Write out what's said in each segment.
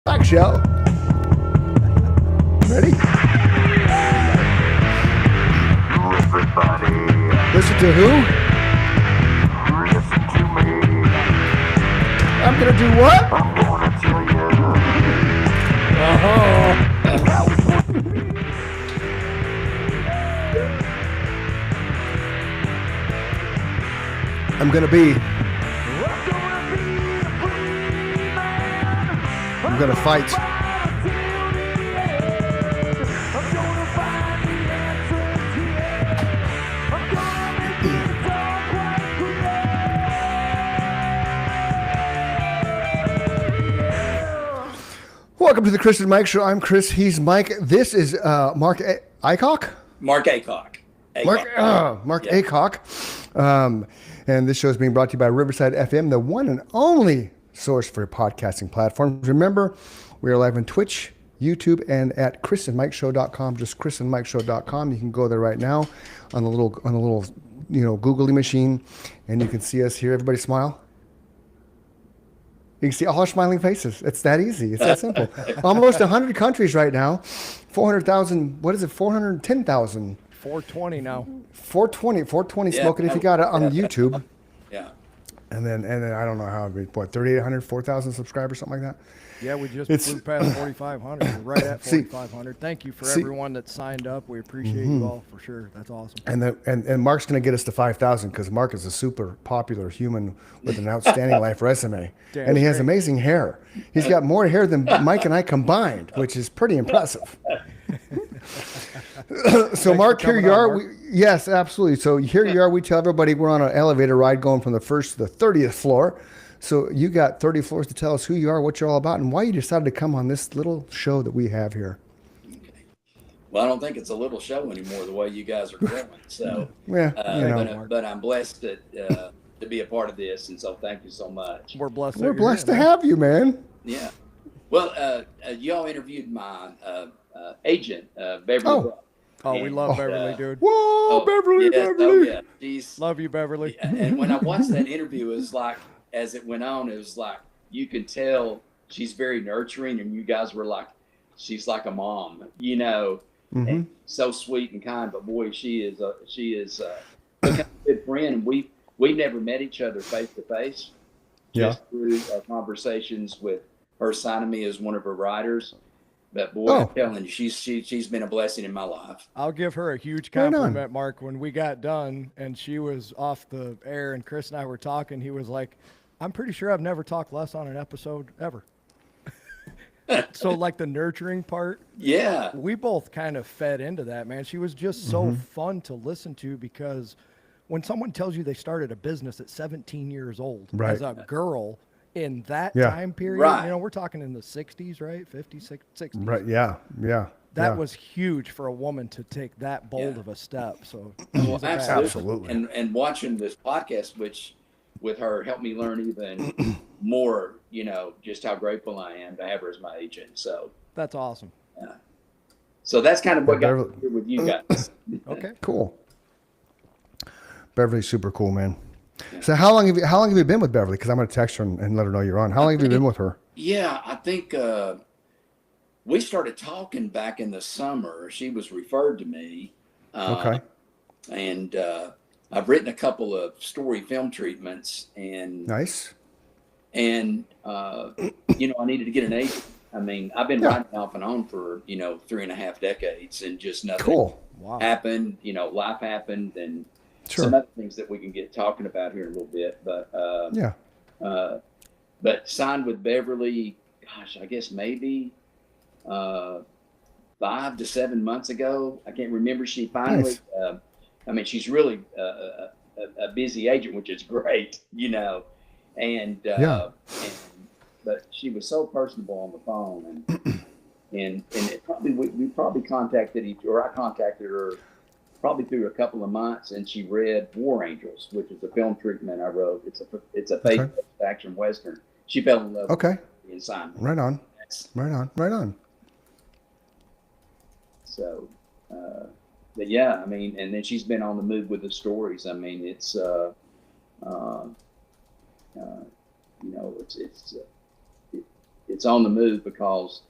Mike Show. Ready? Everybody, Listen to who? listen to me. I'm gonna do what? I'm gonna tell you. I'm gonna be. I'm gonna fight. Welcome to the Chris and Mike Show. I'm Chris. He's Mike. This is Mark Aycock. Mark Aycock. Mark Aycock. And this show is being brought to you by Riverside FM, the one and only source for podcasting platforms. Remember, we are live on Twitch, YouTube, and at chrisandmikeshow.com. Just chrisandmikeshow.com. You can go there right now on the little googly machine, and you can see us here. Everybody smile. You can see all our smiling faces. It's that easy. It's that simple. Almost 100 countries right now. 400,000. What is it? 410,000. 420 now. 420 Yeah, smoking if you got it on yeah. YouTube. Yeah. And then I don't know how it'd be, 3,800, 4,000 subscribers, something like that. Yeah, we just It's- flew past 4,500. We're right at See- 4,500. Thank you for see- everyone that signed up. We appreciate you all for sure. That's awesome. And Mark's going to get us to 5,000 because Mark is a super popular human with an outstanding life resume. Damn And he has straight. amazing hair. He's got more hair than Mike and I combined, which is pretty impressive. So Mark, for here you coming on, are. Mark. Yes, absolutely. So here you are. We tell everybody we're on an elevator ride going from the first to the 30th floor. So you got 30 floors to tell us who you are, what you're all about, and why you decided to come on this little show that we have here. Well, I don't think it's a little show anymore the way you guys are going. So, Yeah, you know. but I'm blessed to be a part of this, and so thank you so much. We're blessed. We're blessed to have you, man. Yeah. Well, you all interviewed my agent, Beverly. Oh. Brock. Oh, we And, love Beverly, dude. Whoa, Beverly, yes, Beverly. Oh, yeah. She's, Love you, Beverly. and when I watched that interview, it was like, as it went on, it was like you could tell she's very nurturing, and you guys were like, she's like a mom, and so sweet and kind. But boy, she is a good friend, and we never met each other face to face, just through our conversations with her signing me as one of her writers. But boy, I'm telling you, she's been a blessing in my life. I'll give her a huge Right on. compliment, Mark. When we got done and she was off the air and Chris and I were talking, he was like, I'm pretty sure I've never talked less on an episode ever. So like the nurturing part, Yeah. we both kind of fed into that, man. She was just so fun to listen to because when someone tells you they started a business at 17 years old Right. as a girl in that Yeah. time period, Right. we're talking in the 60s, right? 50s, 60s. Right, yeah. That was huge for a woman to take that bold Yeah. of a step. So Well, she's a badass. Absolutely. And watching this podcast, which with her helped me learn even more, just how grateful I am to have her as my agent. So, That's awesome. so that's kind of what got me Beverly- here with you guys. Okay. Cool. Beverly's super cool, man. So how long have you been with Beverly? Because I'm going to text her and let her know you're on. How long have you been with her? Yeah, I think we started talking back in the summer. She was referred to me. Okay. And I've written a couple of story film treatments, and Nice. I needed to get an agent. I mean, I've been writing off and on for 3.5 decades, and just nothing Cool. Wow. happened. Life happened, and Sure. some other things that we can get talking about here in a little bit. But Yeah. but signed with Beverly, gosh, I guess maybe 5 to 7 months ago. I can't remember. She finally. Nice. She's really a busy agent, which is great, and but she was so personable on the phone, and it probably we probably contacted I contacted her probably through a couple of months, and she read War Angels, which is a film treatment I wrote. It's a faith action western. She fell in love. Okay. With the assignment. Right on. Right on. So, but yeah, and then she's been on the move with the stories. It's it's on the move because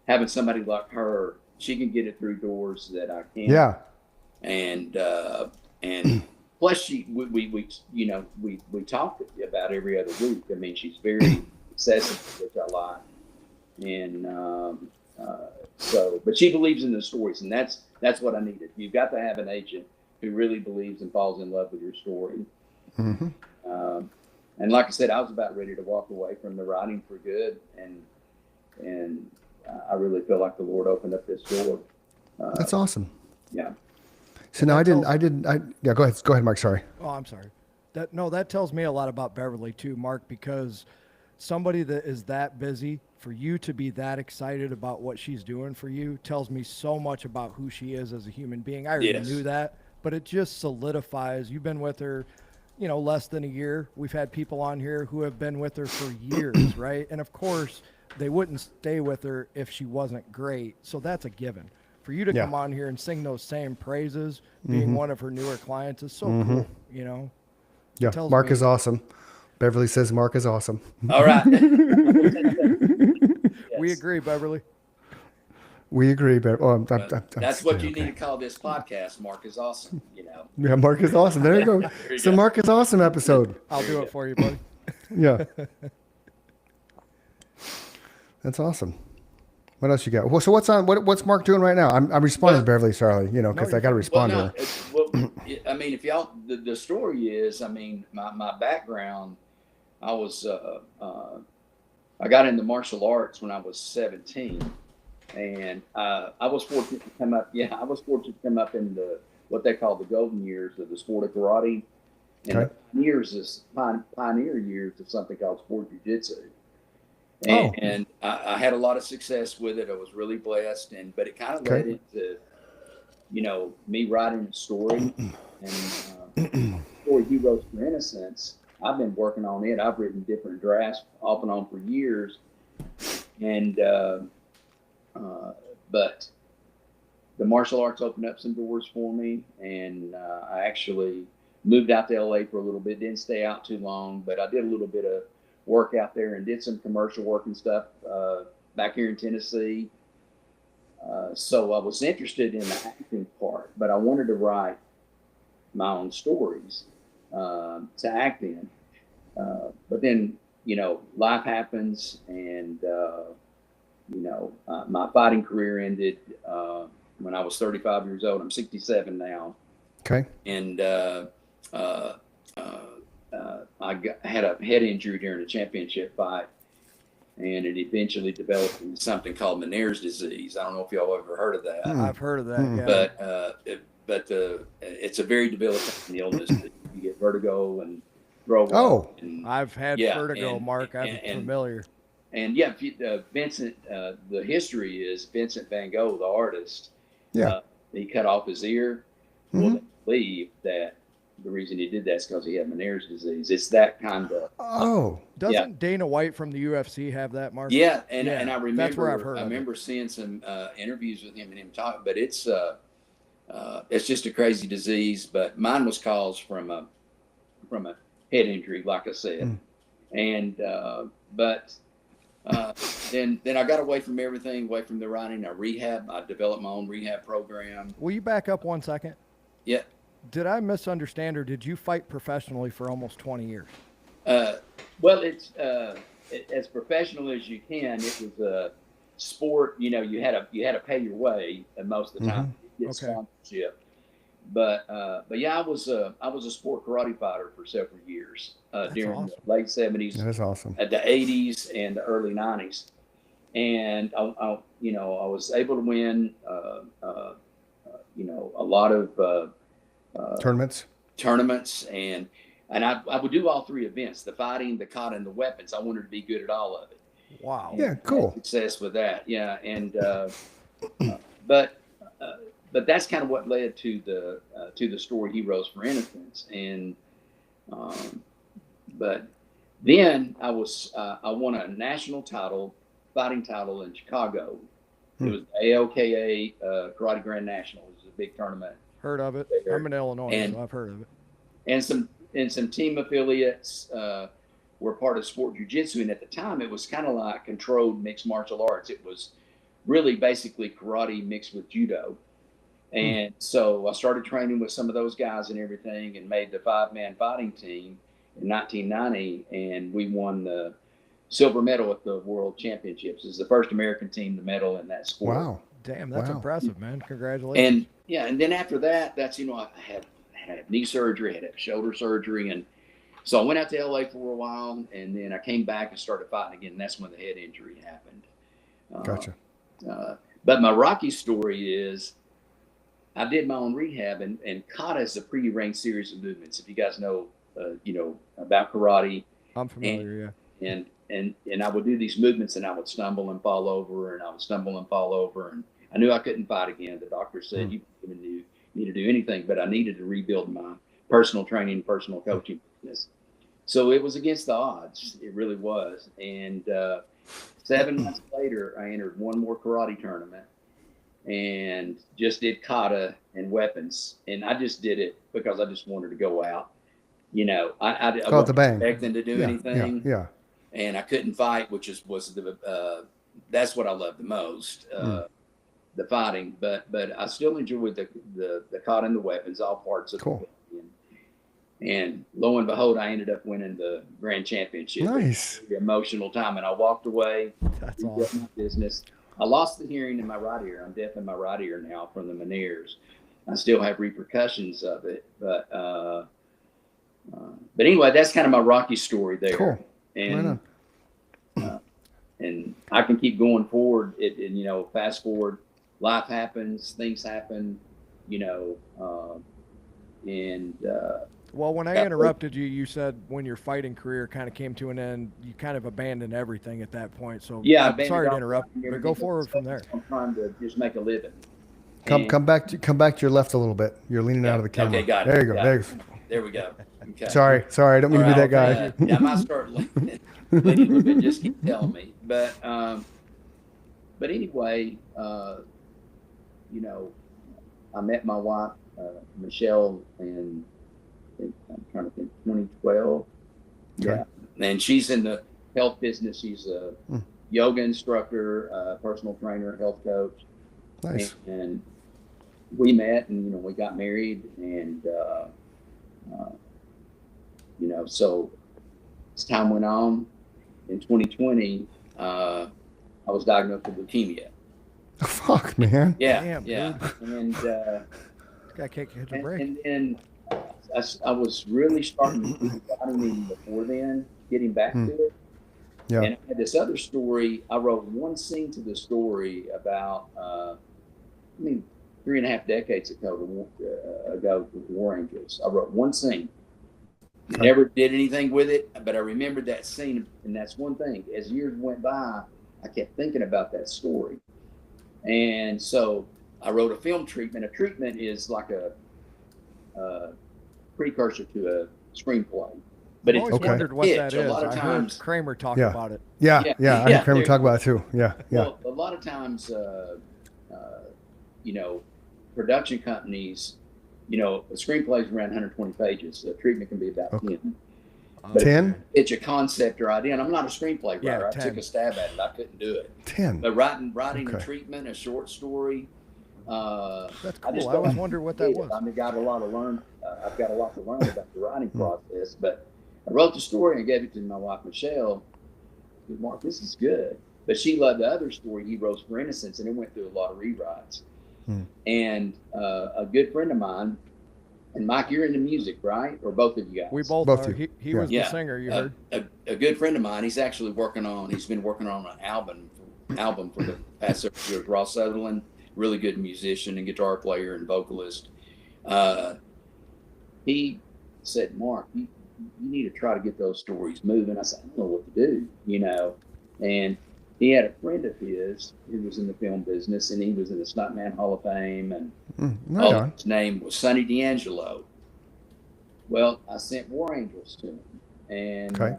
having somebody like her, she can get it through doors that I can't. Yeah. And plus we you know we talk about every other week. I mean, she's very accessible, which I like. And so, but she believes in the stories, and that's what I needed. You've got to have an agent who really believes and falls in love with your story. Mm-hmm. And like I said, I was about ready to walk away from the writing for good, and I really feel like the Lord opened up this door. That's awesome. Yeah. So now yeah, go ahead, Mark. Sorry. Oh, I'm sorry. That tells me a lot about Beverly too, Mark, because somebody that is that busy, for you to be that excited about what she's doing for you tells me so much about who she is as a human being. I already Yes. knew that, but it just solidifies. You've been with her, less than a year. We've had people on here who have been with her for years, right? And of course, they wouldn't stay with her if she wasn't great. So that's a given. For you to Yeah. come on here and sing those same praises, being one of her newer clients, is so cool, Yeah. tells Mark me- is awesome. Beverly says Mark is awesome. All right. We Yes. agree, Beverly. We agree, but That's what you need to call this podcast. Mark is awesome. Yeah, Mark is awesome. There you go. There you So go. Mark is awesome episode. I'll do it for you, buddy. Yeah. That's awesome. What else you got? Well, so what's Mark doing right now? I'm responding to Beverly, sorry, because I got to respond to her. I mean, if y'all, the story is, I mean, my background, I was, I got into martial arts when I was 17, and I was fortunate to come up. Yeah, I was fortunate to come up in what they call the golden years of the sport of karate, and Okay. the pioneer years of something called sport jiu-jitsu. Oh. And I had a lot of success with it. I was really blessed, but it kind of Okay. led into, me writing a story and story Heroes for Innocence. I've been working on it. I've written different drafts off and on for years, and but the martial arts opened up some doors for me, and I actually moved out to LA for a little bit. Didn't stay out too long, but I did a little bit of work out there and did some commercial work and stuff back here in Tennessee. So I was interested in the acting part, but I wanted to write my own stories to act in. But then, life happens, and my fighting career ended when I was 35 years old. I'm 67 now. Okay. And I had a head injury during a championship fight, and it eventually developed into something called Meniere's disease. I don't know if y'all ever heard of that, I've heard of that. Yeah. but it's a very debilitating illness. You get vertigo and throw up. Oh. And, I've had yeah, vertigo, and- Mark. I'm and- familiar. and yeah, Vincent. The history is Vincent Van Gogh, the artist. Yeah. He cut off his ear. Well, they believe that the reason he did that is because he had Meniere's disease. It's that kind of. Oh. Doesn't Dana White from the UFC have that, Mark? Yeah, and Yeah, I that's remember where I've heard I of it. remember seeing some interviews with him and him talking, but it's just a crazy disease. But mine was caused from a head injury, like I said, and but then I got away from everything, away from the writing. I developed my own rehab program. Will you back up 1 second? Yeah. Did I misunderstand, or did you fight professionally for almost 20 years? Well, it's as professional as you can. It was a sport. You had to pay your way most of the time to get Okay. sponsorship. But yeah, I was a sport karate fighter for several years during awesome. the late 70s, That is awesome. the 80s, and the early 90s. And I was able to win a lot of Tournaments. and I would do all three events: the fighting, the kata, and the weapons. I wanted to be good at all of it. Wow. Yeah, cool. Had success with that. Yeah, and but that's kind of what led to the story Heroes for Innocence. And but then I won a national fighting title in Chicago. It was the ALKA Karate Grand National. It was a big tournament. Heard of it. I'm in Illinois, And- so I've heard of it. And some team affiliates were part of sport jiu-jitsu, and at the time it was kind of like controlled mixed martial arts. It was really basically karate mixed with judo. And so I started training with some of those guys and everything, and made the 5-man fighting team in 1990, and we won the silver medal at the World Championships. It's the first American team to medal in that sport. Wow. Damn, that's Wow. impressive, man. Congratulations. And yeah, and then after that, that's, I had knee surgery, had shoulder surgery, and so I went out to LA for a while, and then I came back and started fighting again. And that's when the head injury happened. Gotcha. But my Rocky story is, I did my own rehab, and kata is a pre-arranged series of movements. If you guys know, about karate, I'm familiar, yeah. and I would do these movements, and I would stumble and fall over, and I would stumble and fall over, and I knew I couldn't fight again. The doctor said, you didn't even need to do anything, but I needed to rebuild my personal training, personal coaching business. So it was against the odds. It really was. And 7 months later, I entered one more karate tournament and just did kata and weapons. And I just did it because I just wanted to go out. I Call it the wasn't bang. expecting to do anything. Yeah. And I couldn't fight, which was that's what I love the most, the fighting. But I still enjoyed the kata and the weapons, all parts of Cool. it. And lo and behold, I ended up winning the grand championship. Nice. The emotional time, and I walked away. That's Did awesome. my business. I lost the hearing in my right ear. I'm deaf in my right ear now from the Meniere's. I still have repercussions of it, but anyway, that's kind of my Rocky story there. Cool. And and I can keep going forward. Fast forward, life happens, things happen, Well, when I Yeah. interrupted you, you said when your fighting career kind of came to an end, you kind of abandoned everything at that point. So yeah, I'm sorry to abandoned interrupt, all- but go forward from there. I'm trying to just make a living. Come back to your left a little bit. You're leaning out of the camera. Okay, got it. There you go. Got There it. you go. There we go. Okay. Sorry. I don't mean to be that guy. Yeah, I might start leaning a little bit. Just keep telling me. But anyway, I met my wife, Michelle, in I'm trying to think, 2012. Okay. Yeah, and she's in the health business. She's a yoga instructor, personal trainer, health coach. Nice. And we met, and we got married, and so as time went on, in 2020, I was diagnosed with leukemia. Fuck, man. Yeah, Damn, yeah, and This guy can't catch a break. and then I was really starting to think about it even before then, getting back to it. Yeah. And I had this other story. I wrote one scene to the story about, 3.5 decades ago with War Angels. I wrote one scene. Okay. Never did anything with it, but I remembered that scene, and that's one thing. As years went by, I kept thinking about that story. And so I wrote a film treatment. A treatment is like a precursor to a screenplay. But I've always Okay. wondered what that pitch. A is. lot of I times- heard Kramer talk Yeah. about it. Yeah. Yeah, I yeah, heard Kramer there- talk about it too. Yeah. Well, a lot of times, production companies, a screenplay is around 120 pages. A treatment can be about Okay. 10. But 10? It's a concept or idea, and I'm not a screenplay Yeah, writer. I 10. took a stab at it. I couldn't do it. 10. But writing a Okay. treatment, a short story. That's I just cool. I always don't wondered what that was. I've got a lot to learn. I've got a lot to learn about the writing process. But I wrote the story and gave it to my wife Michelle. I said, Mark, this is good. But she loved the other story, Heroes for Innocence, and it went through a lot of rewrites. And a good friend of mine, and Mike, you're into music, right? Or both of you guys? We both Both are. you. He Yeah. was the singer, you heard. A good friend of mine. He's actually he's been working on an album for the past several years. Ross Sutherland, really good musician and guitar player and vocalist. He said, Mark, you need to try to get those stories moving. I said, I don't know what to do, and he had a friend of his who was in the film business, and he was in the Stuntman Hall of Fame, and Right on. his name was Sonny D'Angelo. Well, I sent War Angels to him, and Okay.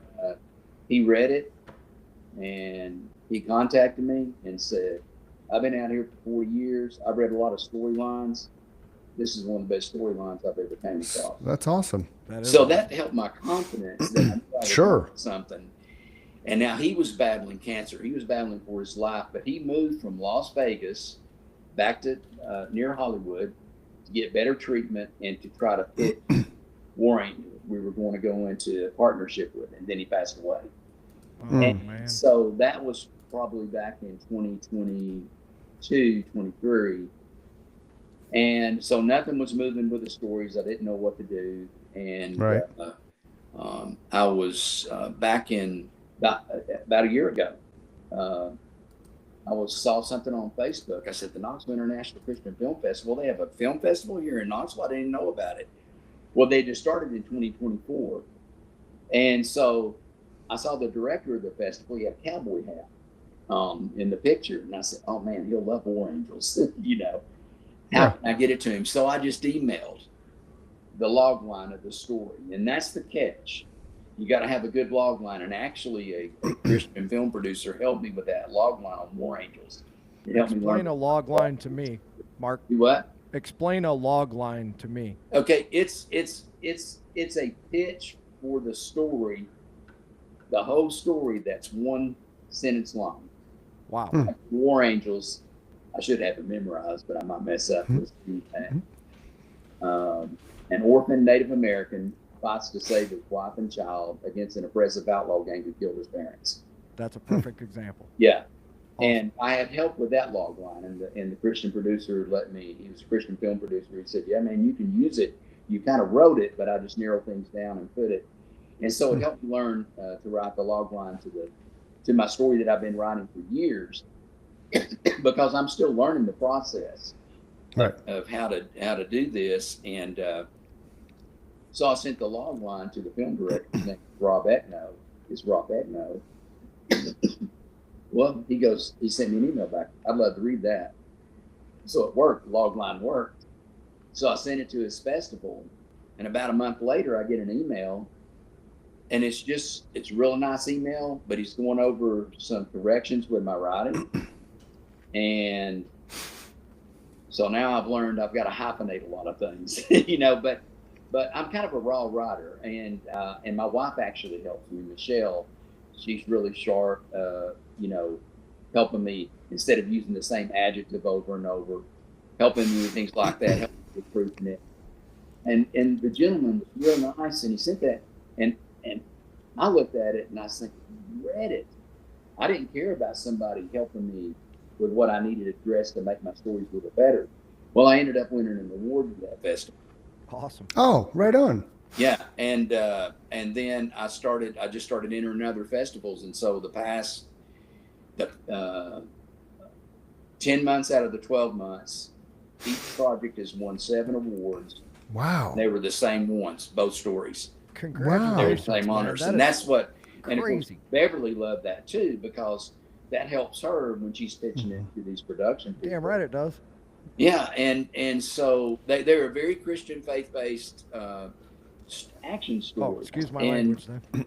He read it, and he contacted me and said, I've been out here for 4 years. I've read a lot of storylines. this is one of the best storylines I've ever came across. That's awesome. That is So awesome. that helped my confidence that I knew I was Sure. doing something. And now he was battling cancer. He was battling for his life, but he moved from Las Vegas back to near Hollywood to get better treatment and to try to fit War Angel. We were going to go into a partnership with, and then he passed away. Oh, And man. so that was probably back in 2022, 23. And so nothing was moving with the stories. I didn't know what to do. And Right. I was back in about a year ago. I saw something on Facebook. I said, the Knoxville International Christian Film Festival, they have a film festival here in Knoxville. I didn't know about it. Well, they just started in 2024. And so I saw the director of the festival. He had a cowboy hat in the picture. And I said, oh, man, he'll love War Angels. You know, how can I get it to him? So I just emailed the log line of the story. And that's the catch. You got to have a good log line. And actually, a Christian film producer helped me with that log line on War Angels. It helped me Explain learn. a log line to me, Mark. Do what? Explain a log line to me. Okay, it's a pitch for the story, the whole story that's one sentence long. Wow. Hmm. War Angels, I should have it memorized, but I might mess up. Let's do that. An orphan Native American fights to save his wife and child against an oppressive outlaw gang who killed his parents. That's a perfect example. Yeah. Awesome. And I had help with that log line, and the Christian producer let me. He was a Christian film producer. He said, "Yeah, man, you can use it. You kind of wrote it, but I just narrow things down and put it." And so it helped me learn to write the log line to my story that I've been writing for years, because I'm still learning the process Right. of how to do this. And so I sent the log line to the film director. His name is Rob Eckno. It's Rob Eckno. Well, he sent me an email back. I'd love to read that. So it worked. The log line worked. So I sent it to his festival. And about a month later, I get an email. And it's a real nice email, but he's going over some corrections with my writing. And so now I've learned I've got to hyphenate a lot of things, you know, but I'm kind of a raw writer. And my wife actually helps me, Michelle. She's really sharp, you know, helping me instead of using the same adjective over and over, helping me with things like that, helping me with proofing it. And the gentleman was real nice, and he sent that, and I looked at it and I said, "You read it." I didn't care about somebody helping me with what I needed addressed to make my stories a little better. Well, I ended up winning an award for that festival. Awesome. Oh, right on. Yeah, and then I just started entering other festivals, and so the past 10 months out of the 12 months, each project has won 7 awards. Wow. They were the same ones, both stories. Wow. They were Congratulations. the same man. honors, That and is that's what. And of course, crazy. Beverly loved that too, because that helps her when she's pitching Mm-hmm. into these production people. Damn right it does. Yeah, and so they're a very Christian, faith-based action story. Oh, excuse my And language then.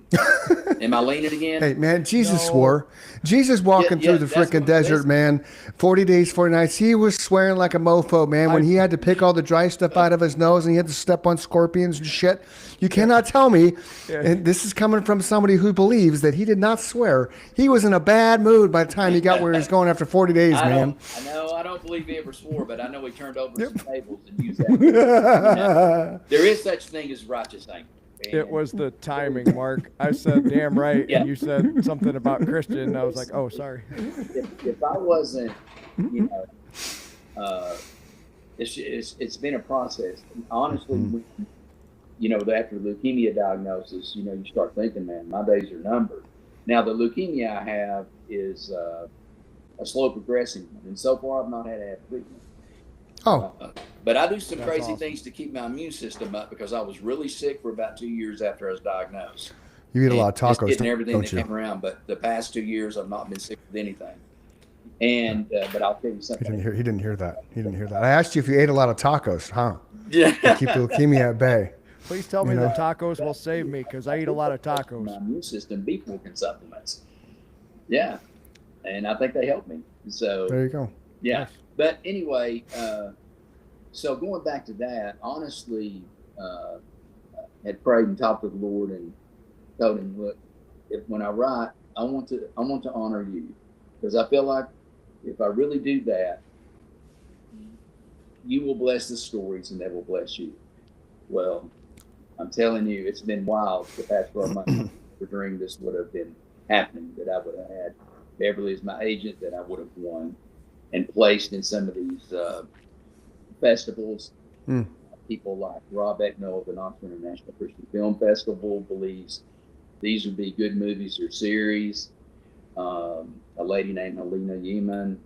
am I leaning again? Hey, man, Jesus No. swore. Jesus walking Yeah, through the that's frickin' what desert, this- man. 40 days, 40 nights. He was swearing like a mofo, man, when he had to pick all the dry stuff out of his nose and he had to step on scorpions and shit. You cannot tell me, Yeah. and this is coming from somebody who believes that he did not swear. He was in a bad mood by the time he got where he was going after 40 days, man. I don't believe he ever swore, but I know he turned over some tables and used that. There is such thing as righteous anger. It And- was the timing, Mark. I said damn right, Yeah. and you said something about Christian. And I was like, oh, sorry. if I wasn't, you know, it's been a process. Honestly, when, you know, after the leukemia diagnosis, you know, you start thinking, man, my days are numbered. Now, the leukemia I have is a slow progressing one, and so far I've not had to have treatment. Oh, But I do some That's crazy awesome. things to keep my immune system up, because I was really sick for about 2 years after I was diagnosed. you eat a lot of Just tacos, getting everything don't that you? came around, but the past 2 years I've not been sick with anything. And but I'll tell you He something. didn't hear that. He didn't hear that. I asked you if you ate a lot of tacos, huh? Yeah. Keep the leukemia at bay. Please tell me You the know? tacos will save me because I eat a lot of My tacos. immune system, beef working supplements. Yeah, and I think they help me. So There you go. yeah, Nice. but anyway, so going back to that, honestly, had prayed and talked to the Lord and told him, look, when I write, I want to honor you, because I feel like if I really do that, you will bless the stories and they will bless you. Well, I'm telling you, it's been wild the past 12 months. For dream this would have been happening, that I would have had Beverly as my agent, that I would have won and placed in some of these festivals. People like Rob Ecknell of the Knoxville International Christian Film Festival believes these would be good movies or series. A lady named Helena Yeaman,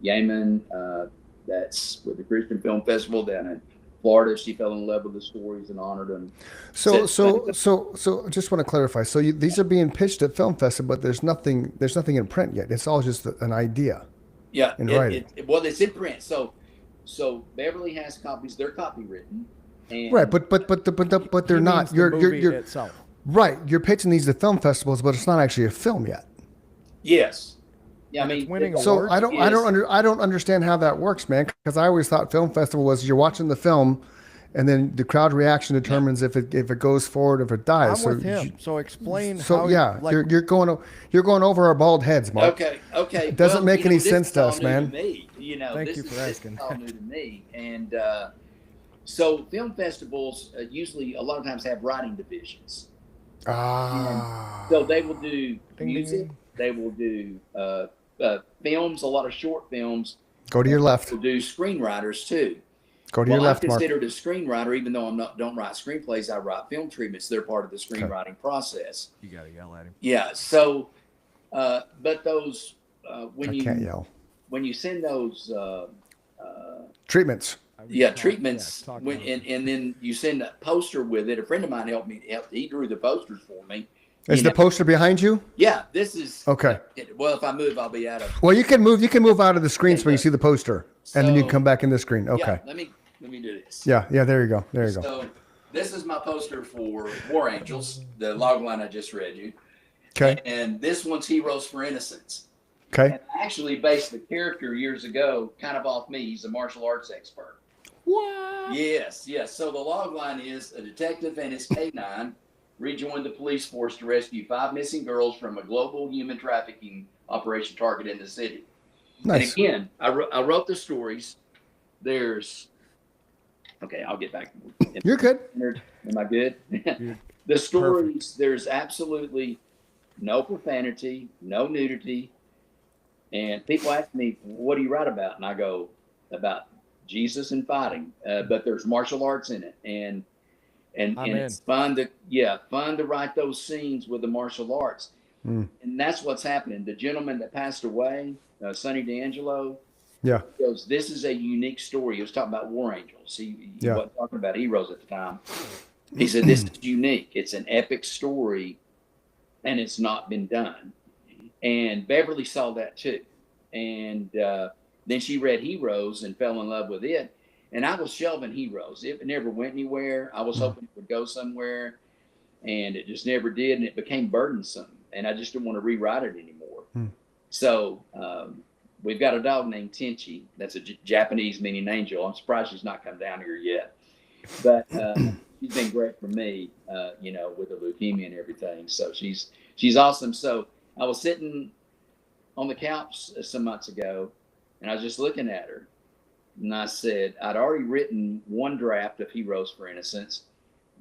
that's with the Christian Film Festival down in Florida. She fell in love with the stories and honored them. So just want to clarify. So these are being pitched at film festival, but there's nothing in print yet. It's all just an idea. Yeah, in writing. Well, it's in print. So Beverly has copies. They're copywritten. And Right, but they're not. You're itself. right. You're pitching these to film festivals, but it's not actually a film yet. Yes. Yeah, I mean, It's winning So awards? I don't understand how that works, man. Because I always thought film festival was you're watching the film, and then the crowd reaction determines if it goes forward, if it dies. I'm with him. So explain So how. yeah, like, you're going over our bald heads, Mark. Okay. It doesn't make any this sense is to all us, new man. me. Thank this you for is asking. all new to me. And so film festivals usually a lot of times have writing divisions. Ah. So they will do Ding, music. ding. They will do films, a lot of short films. Go to your left. They'll do screenwriters too. Go to your left, I'm Mark. considered a screenwriter, even though don't write screenplays. I write film treatments. They're part of the screenwriting process. You gotta yell at him. Yeah. So, but those when I can't yell. when you send those Treatments. treatments talk when, about it. and then you send a poster with it. A friend of mine helped me. He drew the posters for me. Is You the know, poster behind you? Yeah, this is Okay. Well, if I move, I'll be out of. Well, you can move out of the screen so you see the poster, and then you So- come back in the screen. Okay. Yeah, let me do this. Yeah. There you go. There you go. So this is my poster for War Angels, the log line I just read you. Okay. And this one's Heroes for Innocence. Okay. And I actually based the character years ago kind of off me. He's a martial arts expert. What? Yes. So the log line is a detective and his K9 rejoined the police force to rescue 5 missing girls from a global human trafficking operation target in the city. Nice. And again, I wrote the stories. Okay, I'll get back. You're good. Am I good? The stories, there's absolutely no profanity, no nudity. And people ask me, what do you write about? And I go, about Jesus and fighting. But there's martial arts in it. And it's fun to write those scenes with the martial arts. And that's what's happening. The gentleman that passed away, Sonny D'Angelo, Yeah. goes, this is a unique story. He was talking about War Angels. He wasn't talking about heroes at the time. He said, this is unique. It's an epic story, and it's not been done. And Beverly saw that too. And then she read Heroes and fell in love with it. And I was shelving Heroes. It never went anywhere. I was hoping it would go somewhere, and it just never did. And it became burdensome, and I just didn't want to rewrite it anymore. So we've got a dog named Tenchi. That's a Japanese meaning angel. I'm surprised she's not come down here yet. But she's been great for me, with the leukemia and everything. So she's awesome. So I was sitting on the couch some months ago, and I was just looking at her. And I said, I'd already written one draft of Heroes for Innocence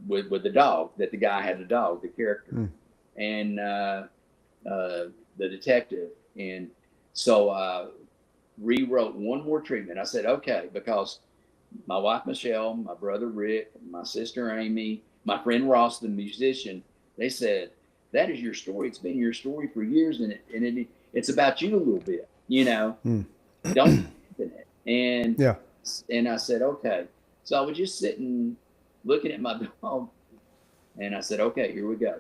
with the dog, that the guy had the dog, the character, and the detective. And so I rewrote one more treatment. I said, okay, because my wife, Michelle, my brother, Rick, my sister, Amy, my friend Ross, the musician, they said, that is your story. It's been your story for years, and it's about you a little bit, Don't mention it. And I said, okay. So I was just sitting, looking at my dog, and I said, okay, here we go.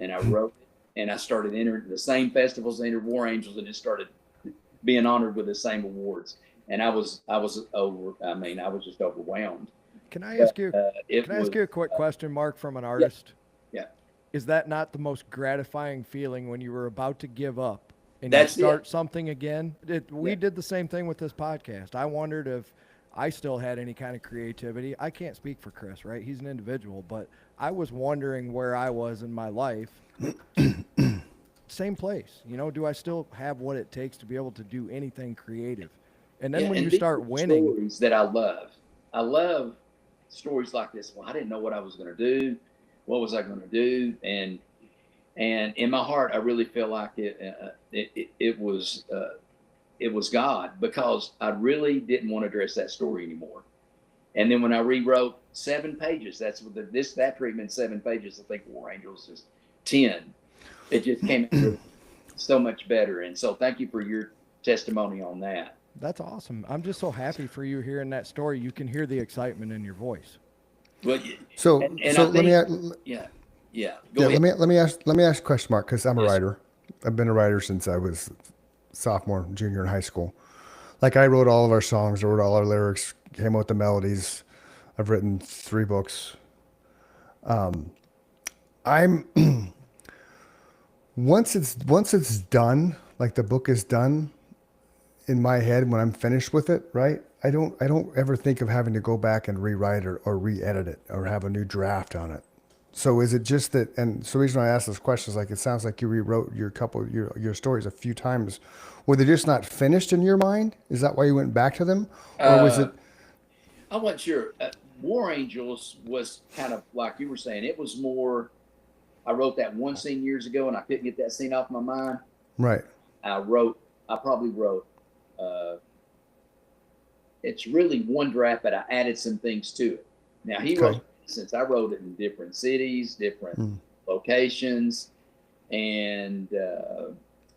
And I wrote it, and I started entering the same festivals, entered War Angels, and it started being honored with the same awards. And I was just overwhelmed. Can I ask you? Ask you a quick question, Mark, from an artist? Yeah. Is that not the most gratifying feeling when you were about to give up and That's you start something again? We did the same thing with this podcast. I wondered if I still had any kind of creativity. I can't speak for Chris, right? He's an individual, but I was wondering where I was in my life. Same place, you know, do I still have what it takes to be able to do anything creative? And then Yeah, when and you these start are winning, stories that I love stories like this. Well, I didn't know what I was going to do. What was I going to do? And in my heart, I really feel like it was God, because I really didn't want to address that story anymore. And then when I rewrote 7 pages, that's what that treatment, 7 pages. I think War Angels is 10. It just came out so much better. And so thank you for your testimony on that. that's awesome. I'm just so happy for you hearing that story. You can hear the excitement in your voice. Well, So, and so I let me think, yeah. Go ahead. let me ask a question, Mark, because I'm a Yes. writer. I've been a writer since I was sophomore, junior in high school. Like I wrote all of our songs, I wrote all our lyrics, came out with the melodies. I've written 3 books. I'm once it's done, like the book is done in my head when I'm finished with it, right? I don't ever think of having to go back and rewrite it or re-edit it or have a new draft on it. So is it just that? And so the reason I ask this question is like it sounds like you rewrote your stories a few times. Were they just not finished in your mind? Is that why you went back to them, or was it? I wasn't sure. War Angels was kind of like you were saying. It was more. I wrote that one scene years ago, and I couldn't get that scene off my mind. Right. I probably wrote. It's really one draft, but I added some things to it. Now Okay. since I wrote it in different cities, different locations, and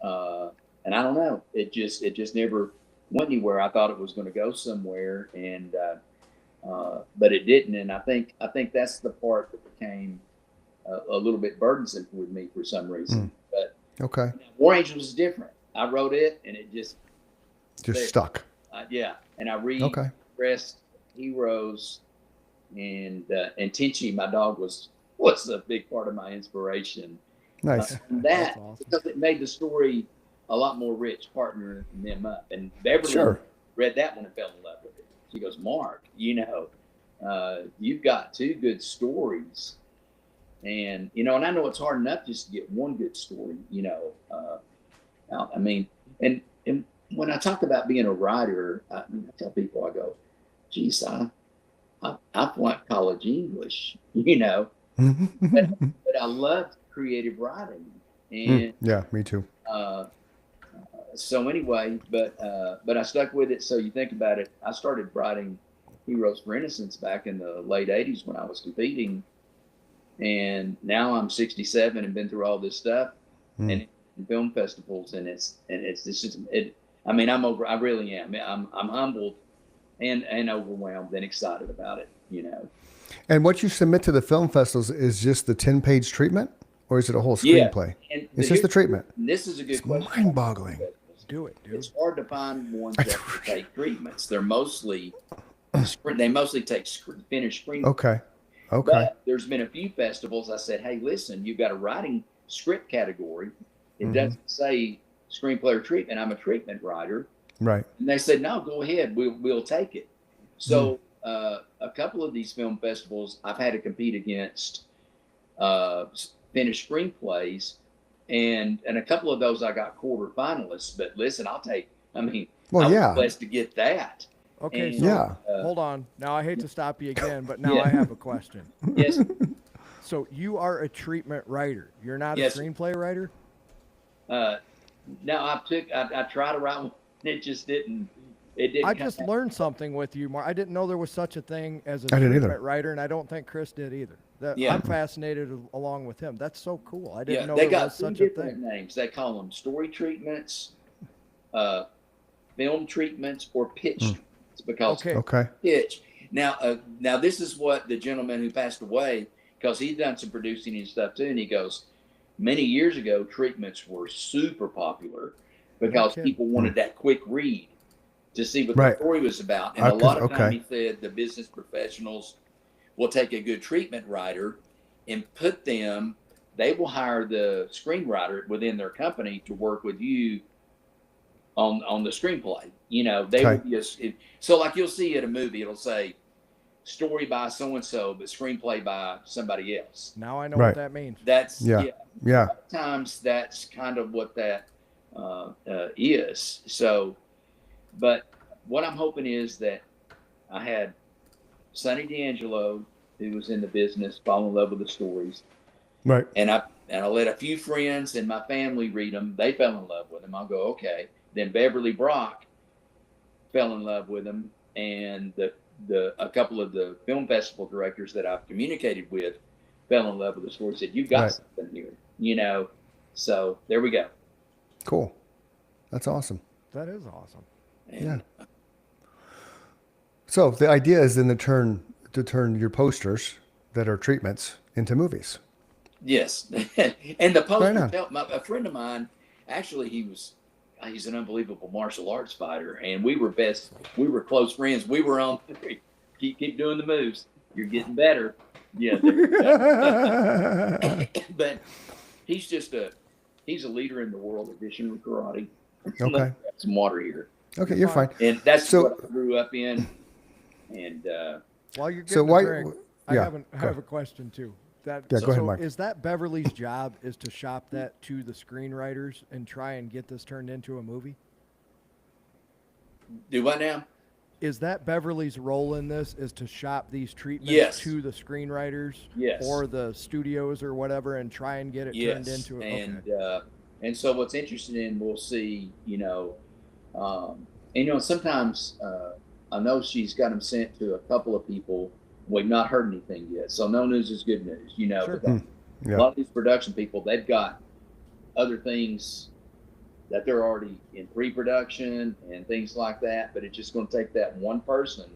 I don't know. It just never went anywhere. I thought it was going to go somewhere, and but it didn't. And I think that's the part that became a little bit burdensome with me for some reason. But Okay. War Angels is different. I wrote it, and it just Just stuck. yeah. And I Okay. repressed Heroes, and Tenchi, my dog, was a big part of my inspiration. Nice. And That's that awesome. because it made the story a lot more rich, partnering them up. And Beverly Sure. read that one and fell in love with it. She goes, Mark, you've got 2 good stories. And, and I know it's hard enough just to get one good story, I mean, and when I talk about being a writer, I tell people, I go, geez, I flunked college English, but I loved creative writing. And Yeah, me too. so anyway, but I stuck with it. So you think about it, I started writing Heroes for Innocence back in the late 80s when I was competing. And now I'm 67 and been through all this stuff and in film festivals. And it's just, I mean, I really am. I'm humbled and overwhelmed and excited about it, And what you submit to the film festivals is just the 10-page treatment, or is it a whole Yeah. screenplay? And It's just the treatment. This is a good question. Mind-boggling. Do it, dude. It's hard to find ones that take treatments. They mostly take finished screenplays. Okay. Okay. But there's been a few festivals I said, hey, listen, you've got a writing script category. It doesn't say screenplay or treatment. I'm a treatment writer. Right. And they said, no, go ahead. We'll take it. So a couple of these film festivals, I've had to compete against finished screenplays. And a couple of those I got quarter finalists. But listen, I Well, was yeah. blessed to get that. Okay, And, so Yeah. hold on. Now I hate to stop you again, but now Yeah. I have a question. Yes. So you are a treatment writer. You're not Yes. a screenplay writer? No, I tried to write one. It just didn't. It didn't. I come just out. learned something with you, Mark. I didn't know there was such a thing as a I didn't treatment either. writer, and I don't think Chris did either. Yeah. I'm fascinated along with him. That's so cool. I didn't Yeah, know they there got was 3 such a different thing. names. They call them story treatments, film treatments, or pitch treatments because Okay. Okay. pitch. Now this is what the gentleman who passed away, because he'd done some producing and stuff too, and he goes, many years ago, treatments were super popular because Okay. people wanted that quick read to see what Right. the story was about. And I a lot of could- time okay. he said the business professionals will take a good treatment writer and they will hire the screenwriter within their company to work with you on the screenplay. You know, they Okay. would just so like you'll see at a movie, it'll say story by so and so, but screenplay by somebody else. Now I know Right. what that means. That's Yeah. Yeah. Sometimes that's kind of what that is. So, but what I'm hoping is that I had Sonny D'Angelo, who was in the business, fall in love with the stories, Right. and I let a few friends and my family read them. They fell in love with them. I'll go, okay. Then Beverly Brock fell in love with them, and a couple of the film festival directors that I've communicated with fell in love with the story. Said, "You got Right. something here," you know. So there we go. Cool. That's awesome. That is awesome. And, So the idea is then to turn your posters that are treatments into movies. Yes, and the Right on. poster. A friend of mine, actually, he's an unbelievable martial arts fighter, and we were close friends. We were on. Keep doing the moves. You're getting better. Yeah, there you go. But he's a leader in the world of Vishen karate. Okay. Let me grab some water here, Okay, you're fine. and that's So- what I grew up in. And While you're getting So a why? drink, I Yeah. have a question too. Yeah, go ahead, So Mark. is that Beverly's job is to shop that to the screenwriters and try and get this turned into a movie? do what now? Is that Beverly's role in this is to shop these treatments Yes. to the screenwriters Yes. or the studios or whatever and try and get it turned into a And so what's interesting, we'll see, and sometimes I know she's got them sent to a couple of people. We've not heard anything yet, so no news is good news, Sure. because Yeah. a lot of these production people, they've got other things that they're already in pre-production and things like that, but it's just going to take that one person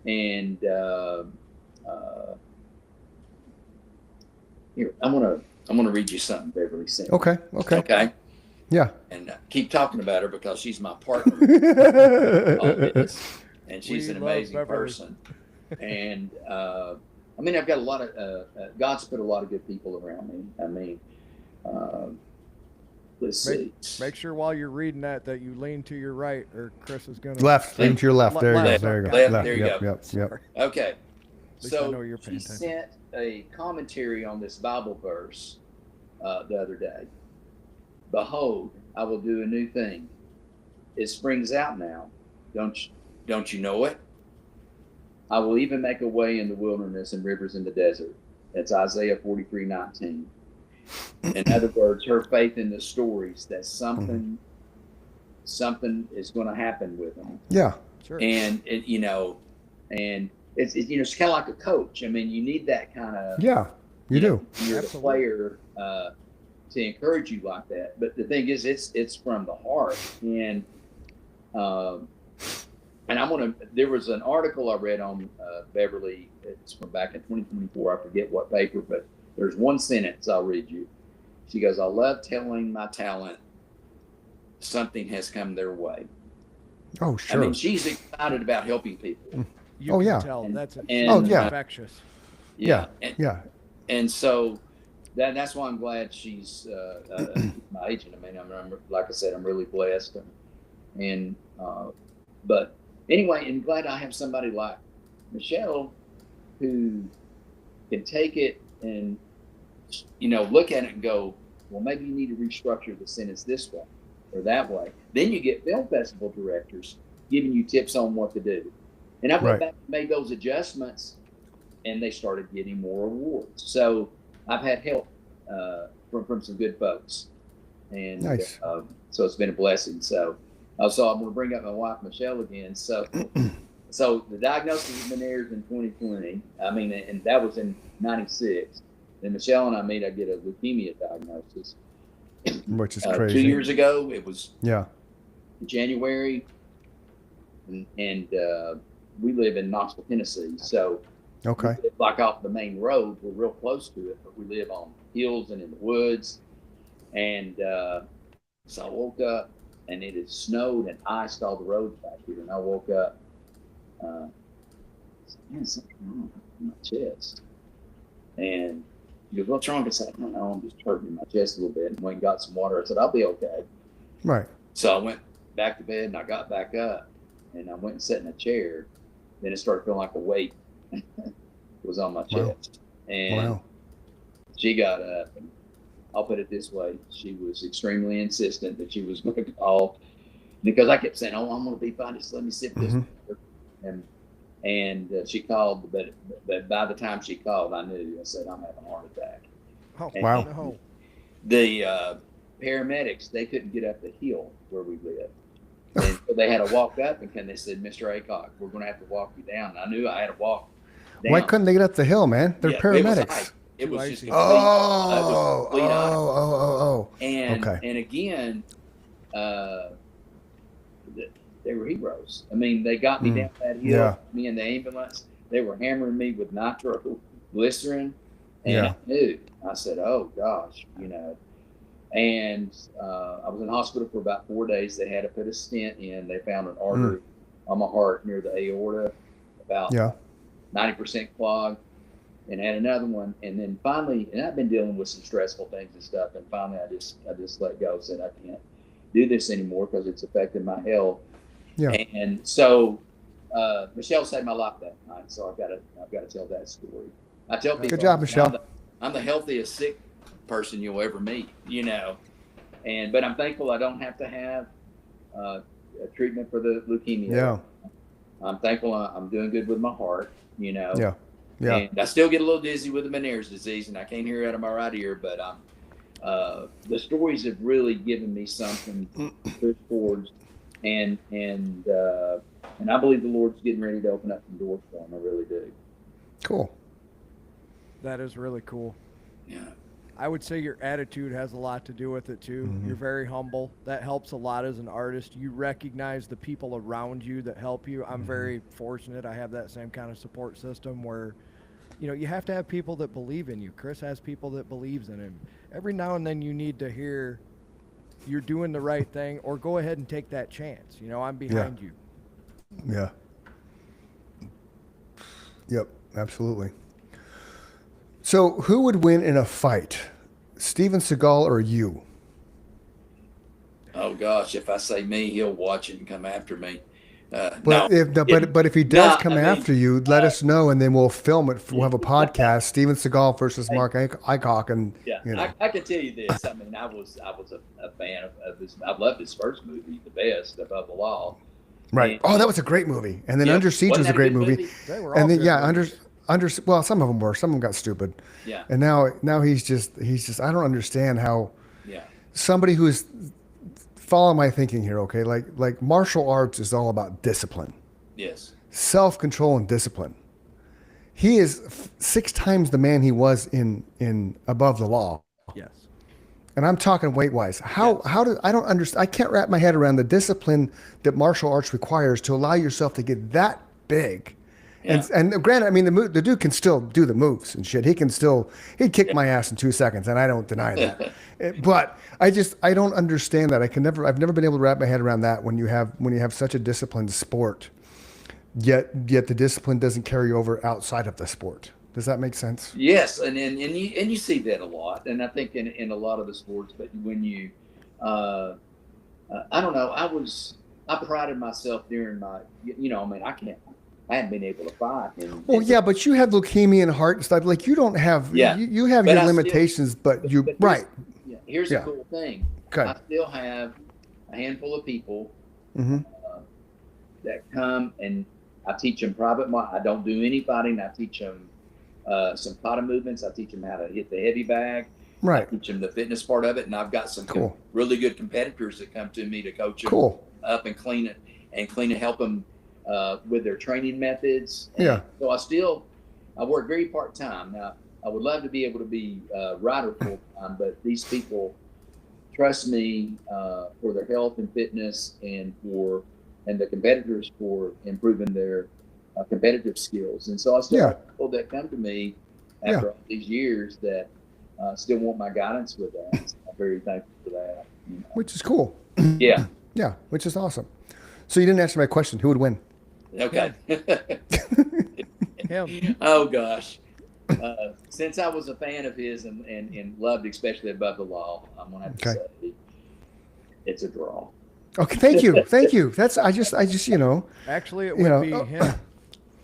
and here, I'm gonna read you something Beverly sent. Okay. Okay. Okay. Yeah. And keep talking about her because she's my partner on this, and she's We an love amazing Beverly. person. And I mean, I've got a lot of God's put a lot of good people around me. I mean, let's see. Make sure while you're reading that you lean to your right, or Chris is gonna Left. Lean to your left. There you go. Left. There you go. Left. There you Yep. go. Yep. Okay. least I know So you're paying she attention. sent a commentary on this Bible verse the other day. Behold, I will do a new thing. It springs out now. Don't you know it? I will even make a way in the wilderness and rivers in the desert. That's Isaiah 43:19. In other words, her faith in the stories that something is going to happen with them. Yeah. Sure. And and it's it's kind of like a coach. I mean, you need that kind of Yeah. You do. You're the Absolutely. player to encourage you like that. But the thing is, it's from the heart. And I'm gonna. There was an article I read on Beverly. It's from back in 2024. I forget what paper, but there's one sentence I'll read you. She goes, "I love telling my talent something has come their way." Oh, sure. I mean, she's excited about helping people. You Oh, can yeah. tell that's And- Oh, yeah. infectious. Yeah. And, Yeah. and so that's why I'm glad she's my agent. I mean, I'm like I said, I'm really blessed, and but anyway, and glad I have somebody like Michelle who can take it and look at it and go, well, maybe you need to restructure the sentence this way or that way. Then you get film festival directors giving you tips on what to do, and I went Right. back and made those adjustments, and they started getting more awards. So I've had help from some good folks, and Nice. so it's been a blessing. So I'm going to bring up my wife Michelle again. So the diagnosis has been theirs in 2020. I mean, and that was in '96. Then Michelle and I get a leukemia diagnosis. Which is 2 crazy. years ago, it was Yeah. January, and we live in Knoxville, Tennessee. So Okay. we live like off the main road. We're real close to it, but we live on hills and in the woods. And so I woke up, and it had snowed and iced all the roads back here. And I woke up, man, something wrong with my chest. And he goes, what's wrong? I said, I don't know, I'm just hurting my chest a little bit. And went and got some water. I said, I'll be okay. Right. So I went back to bed, and I got back up, and I went and sat in a chair. Then it started feeling like a weight was on my chest. And Wow. she got up, and I'll put it this way: she was extremely insistent that she was going to call, because I kept saying, "Oh, I'm going to be fine. Just let me sip this." And she called, but by the time she called, I knew. I said, "I'm having a heart attack." Oh, Wow. No. The paramedics, they couldn't get up the hill where we live. And so they had to walk up, and they said, "Mr. Aycock, we're going to have to walk you down." And I knew I had to walk down. Why couldn't they get up the hill, man? They're Yeah, paramedics. It was just Too complete, Oh, complete ice. oh. And Okay. and again, they were heroes. I mean, they got me down that hill. Yeah. Me and the ambulance. They were hammering me with nitroglycerin, and Yeah. I knew. I said, "Oh gosh," you know. And I was in hospital for about 4 days. They had to put a stent in. They found an artery on my heart near the aorta, about Yeah. 90% clogged, and had another one. And then finally, and I've been dealing with some stressful things and stuff. And finally, I just let go. Said I can't do this anymore because it's affecting my health. Yeah. And so Michelle saved my life that night. So I've got to tell that story. I tell people, Good job, Michelle. I'm the healthiest sick person you'll ever meet, you know. But I'm thankful I don't have to have a treatment for the leukemia. Yeah. I'm thankful I'm doing good with my heart, you know. Yeah. Yeah. And I still get a little dizzy with the Meniere's disease, and I can't hear out of my right ear. But the stories have really given me something to push towards, and I believe the Lord's getting ready to open up some doors for him. I really do. Cool. That is really cool. Yeah. I would say your attitude has a lot to do with it too. Mm-hmm. You're very humble. That helps a lot as an artist. You recognize the people around you that help you. I'm very fortunate. I have that same kind of support system where, you know, you have to have people that believe in you. Chris has people that believes in him. Every now and then you need to hear you're doing the right thing, or go ahead and take that chance. You know, I'm behind you. Yeah. Yep. Absolutely. So, who would win in a fight, Steven Seagal or you? Oh gosh, if I say me, he'll watch it and come after me. But if he does come after you, let us know, and then we'll film it. We'll have a podcast: Steven Seagal versus Mark Aycock, and Yeah, you know. I can tell you this. I mean, I was a fan of his. I loved his first movie, The Best, Above the Law. Right. And- Oh, that was a great movie. And then Yeah, Under Siege wasn't was a that great good movie. They were all And then good movies. well, some of them were. Some of them got stupid. Yeah, And now he's just I don't understand how yeah, somebody who's follow my thinking here, okay? Like martial arts is all about discipline, yes, self-control and discipline. He is 6 times the man he was in Above the Law. Yes. And I'm talking weight-wise. How do I don't understand? I can't wrap my head around the discipline that martial arts requires to allow yourself to get that big. Yeah. And granted, I mean the dude can still do the moves and shit. He'd kick my ass in 2 seconds, and I don't deny that. But I don't understand that. I've never been able to wrap my head around that when you have such a disciplined sport, yet the discipline doesn't carry over outside of the sport. Does that make sense? yes, and you see that a lot, and I think in a lot of the sports. But when you, I don't know, I prided myself during my, you know, I mean, I hadn't been able to fight. Well, yeah, but you have leukemia and heart and stuff. Like you don't have, Yeah. you have But your I still- limitations, but you, but right. Here's Yeah. the cool thing. Good. I still have a handful of people Mm-hmm. that come, and I teach them I don't do any fighting. I teach them some kata movements. I teach them how to hit the heavy bag. I Right. teach them the fitness part of it, and I've got some Cool. really good competitors that come to me to coach them Cool. up and clean it, help them with their training methods. And Yeah. so I work very part time. Now I would love to be able to be a writer full time, but these people trust me for their health and fitness, and the competitors for improving their competitive skills. And so I still Yeah. have people that come to me after all these years that still want my guidance with that. So I'm very thankful for that. You know. Which is cool. Yeah. Yeah, which is awesome. So you didn't answer my question. Who would win? Okay. Him. Oh gosh. Since I was a fan of his and loved especially Above the Law, I'm gonna have to say it's a draw. Okay, thank you. That's I just Actually, it You would know, be oh, him.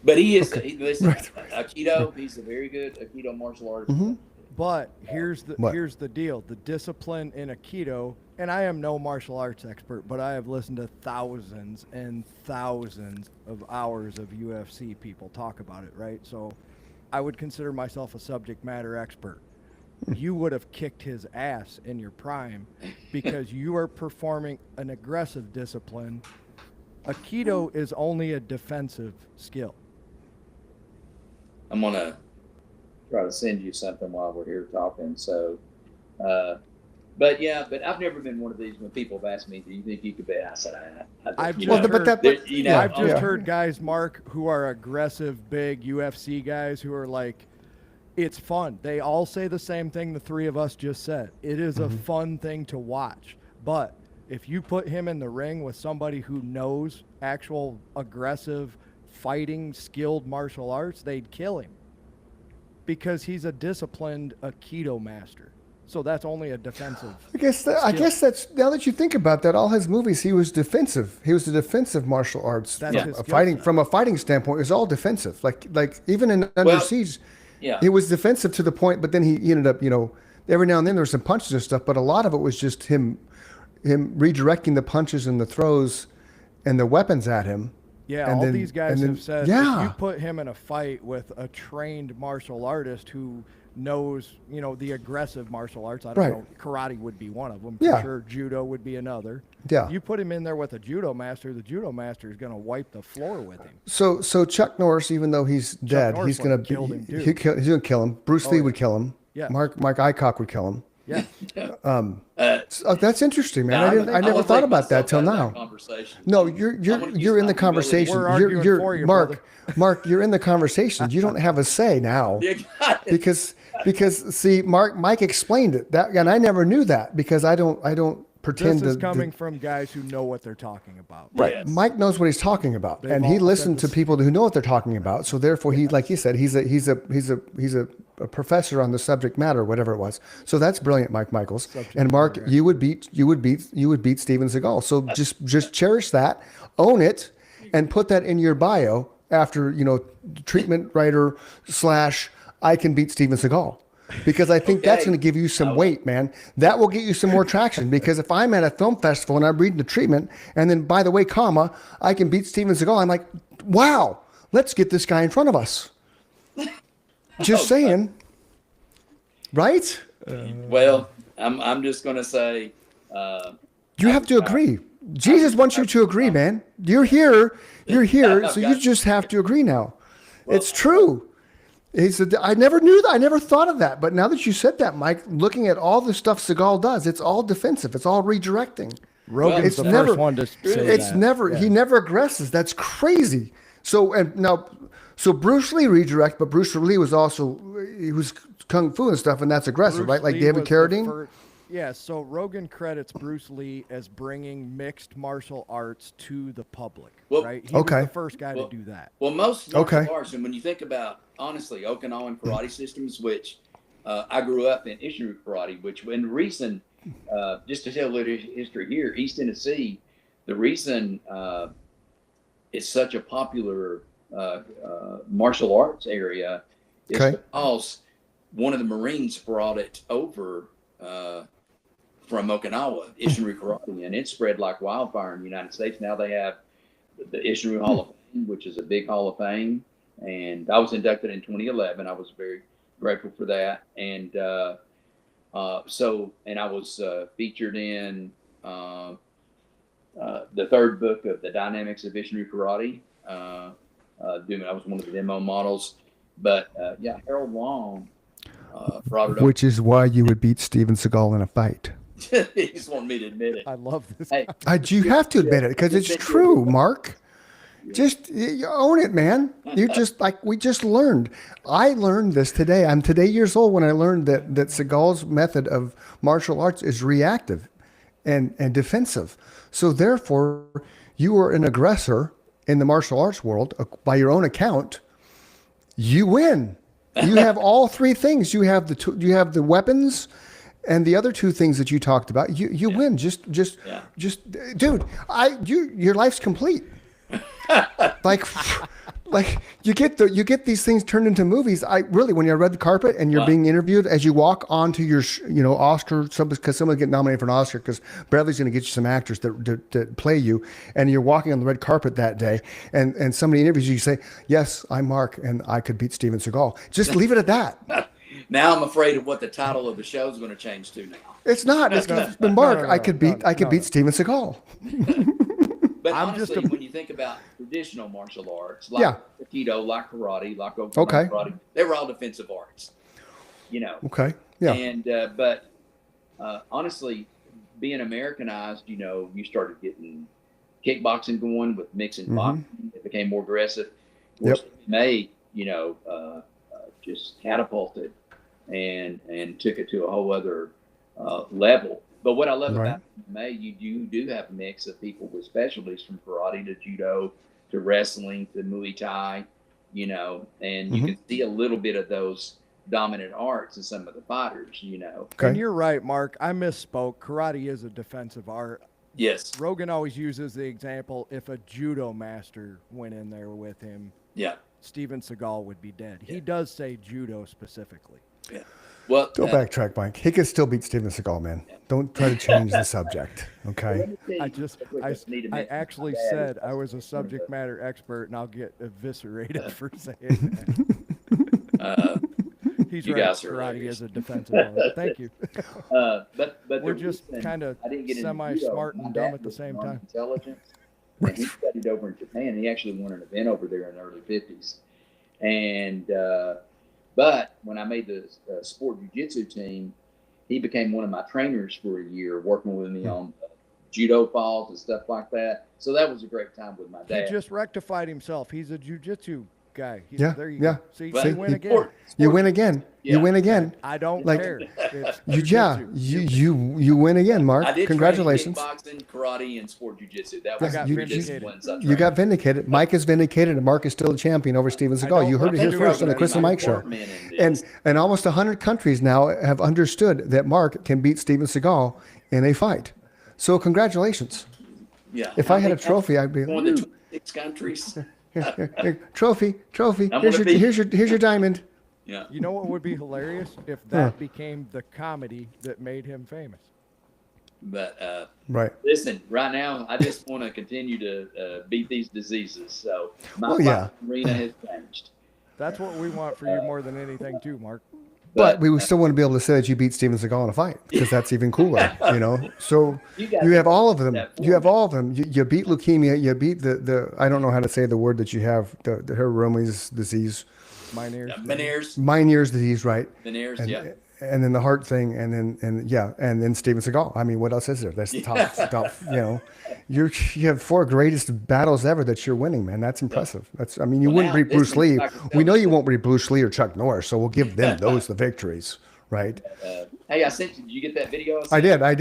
But he is, listen, Aikido, he's a very good Aikido martial artist. But here's What? the deal: the discipline in Aikido. And I am no martial arts expert, but I have listened to thousands and thousands of hours of UFC people talk about it. Right, so I would consider myself a subject matter expert. You would have kicked his ass in your prime because you are performing an aggressive discipline. Aikido is only a defensive skill. I'm going to try to send you something while we're here talking. So, but I've never been one of these when people have asked me, do you think you could be? I said, I've you just know, heard, but you know, I've just yeah. heard guys, Mark, who are aggressive, big UFC guys who are like, it's fun. They all say the same thing the three of us just said. It is a fun thing to watch. But if you put him in the ring with somebody who knows actual aggressive, fighting, skilled martial arts, they'd kill him because he's a disciplined Aikido master. So that's only a defensive. I guess that's now that you think about that, all his movies he was defensive. He was a defensive martial arts. That's his skill fighting set. from a fighting standpoint, it was all defensive. Like even in Under Siege, yeah. he was defensive to the point. But then he ended up, every now and then there were some punches and stuff. But a lot of it was just him redirecting the punches and the throws and the weapons at him. Yeah, And all then- these guys and then- have said yeah. if you put him in a fight with a trained martial artist who knows, the aggressive martial arts, I don't Right. know, karate would be one of them. Yeah. For sure, judo would be another. Yeah. You put him in there with a judo master, the judo master is going to wipe the floor with him. So Chuck Norris, even though he's dead, Norris he's gonna would've killed him, too. he's gonna kill him. Bruce Lee yeah. would kill him. Yeah. Mike Aycock would kill him. Yeah. So that's interesting, man. I never thought about that till now. Conversation. No, I'm you're gonna use in the my humility. conversation. We're arguing You're for you, Mark. Mark, you're in the conversation. You don't have a say now You got it. because see, Mike explained it that, and I never knew that because I don't pretend This is to. coming from guys who know what they're talking about. Right. Yes. Mike knows what he's talking about, They've and he all listened said to people who know what they're talking about. So therefore, he, like he said, he's a professor on the subject matter, whatever it was. So that's brilliant, Mike Michaels. And Mark, you would beat Steven Seagal. So just cherish that, own it, and put that in your bio after treatment writer / I can beat Steven Seagal. Because I think that's Okay. going to give you some weight, man. That will get you some more traction. Because if I'm at a film festival and I'm reading the treatment, and then by the way, I can beat Steven Seagal, I'm like, wow, let's get this guy in front of us. Just saying, right? Well, I'm just going to say, You have to agree. Jesus wants you to agree, man. You're here, so you just have to agree now. It's true. He said, I never knew that. I never thought of that. But now that you said that, Mike, looking at all the stuff Seagal does, it's all defensive. It's all redirecting. Rogan's It's the never- first one to say It's that. never, he never aggresses. That's crazy. So Bruce Lee redirect, but Bruce Lee was also, he was kung fu and stuff, and that's aggressive, Bruce right? Like Lee David was the Carradine? Yeah, so Rogan credits Bruce Lee as bringing mixed martial arts to the public, Well, right? He Okay. was the first guy Well, to do that. well, most martial Okay. arts, and when you think about, honestly, Okinawan karate systems, which I grew up in Ishinryu karate, which in reason, just to tell a little history here, East Tennessee, the reason it's such a popular martial arts area is Okay. because one of the Marines brought it over from Okinawa, Ishinryu karate, and it spread like wildfire in the United States. Now they have the Ishinryu Hall of Fame, which is a big Hall of Fame, and I was inducted in 2011. I was very grateful for that, and and I was featured in the third book of the Dynamics of Ishinryu Karate. I was one of the demo models, but Harold Long brought it up. Which is why you would beat Steven Seagal in a fight. He just wanted me to admit it. I love this. Hey, You have to admit it because it's true, Mark. Just you own it, man. You just like we just learned. I learned this today. I'm today years old when I learned that Seagal's method of martial arts is reactive and defensive. So therefore, you are an aggressor in the martial arts world by your own account. You win. You have all three things. You have the weapons, And the other two things that you talked about, you win. Just, dude, your life's complete. like, like you get these things turned into movies. When you're red carpet and you're being interviewed as you walk onto your, Oscar, because someone get nominated for an Oscar because Bradley's going to get you some actors that play you, and you're walking on the red carpet that day, and somebody interviews you, you say, "Yes, I'm Mark, and I could beat Steven Seagal." Just leave it at that. Now I'm afraid of what the title of the show is going to change to now. It's not. It's been Mark. I could beat Steven Seagal. But I'm honestly, just when you think about traditional martial arts, like Aikido, like karate, like karate, they were all defensive arts. Okay. Yeah. And but honestly, being Americanized, you started getting kickboxing going with mixing boxing. It became more aggressive. Of course, MMA, just catapulted and took it to a whole other level. But what I love about MMA, you do have a mix of people with specialties from karate to judo to wrestling to Muay Thai, and you can see a little bit of those dominant arts in some of the fighters, Okay. And you're right, Mark. I misspoke. Karate is a defensive art. Yes. Rogan always uses the example, if a judo master went in there with him, Yeah. Steven Seagal would be dead. He does say judo specifically. Yeah. Well, Don't backtrack, Mike. He could still beat Steven Seagal, man. Don't try to change the subject. Okay. I actually said I was a subject matter expert, and I'll get eviscerated for saying that. He's You right. guys are Karate hilarious. is a defensive art. Thank you. But We're the just reason kind of I didn't get into semi-smart judo, and my dumb dad at the was same Army time. Intelligence, and he studied over in Japan. He actually won an event over there in the early 50s. And but when I made the sport jiu-jitsu team, he became one of my trainers for a year, working with me on judo falls and stuff like that. So that was a great time with my dad. He just rectified himself. He's a jiu-jitsu guy. Yeah, you yeah. go. See, But you win again. You win again. Yeah. You win again. I don't Like- care. It's Yeah. jiu-jitsu. You win again, Mark. I did Congratulations. train kickboxing, karate, and sport jiu-jitsu. That Yeah, was got the vindicated. disciplines I You trained. got vindicated. Mike is vindicated, and Mark is still the champion over Steven Seagal. You heard it here I first on the think Chris and my Mike show. department in this. And almost 100 countries now have understood that Mark can beat Steven Seagal in a fight. So congratulations. Yeah. If I had a think trophy, I'd be one of the 26 countries. here, trophy. I'm Here's gonna your, be- here's your diamond. Yeah. You know what would be hilarious? If that became the comedy that made him famous. But Right. listen, right now, I just want to continue to beat these diseases. So my Well, yeah. fight arena has changed. That's what we want for you more than anything, too, Mark. But we would still want to be able to say that you beat Steven Seagal in a fight because that's even cooler, So You guys you have all of them. that You have all of them. You beat leukemia. You beat the I don't know how to say the word that you have, the Hieronymus disease, Meniere's disease, right? Meniere's, yeah. And then the heart thing, and then Steven Seagal. I mean, what else is there? That's the top. You have 4 greatest battles ever that you're winning, man. That's impressive. You Well, wouldn't now, beat Bruce listen, Lee. I can tell We know you- you won't beat Bruce Lee or Chuck Norris, so we'll give them those the victories, right? Hey, I sent you. Did you get that video? I did. I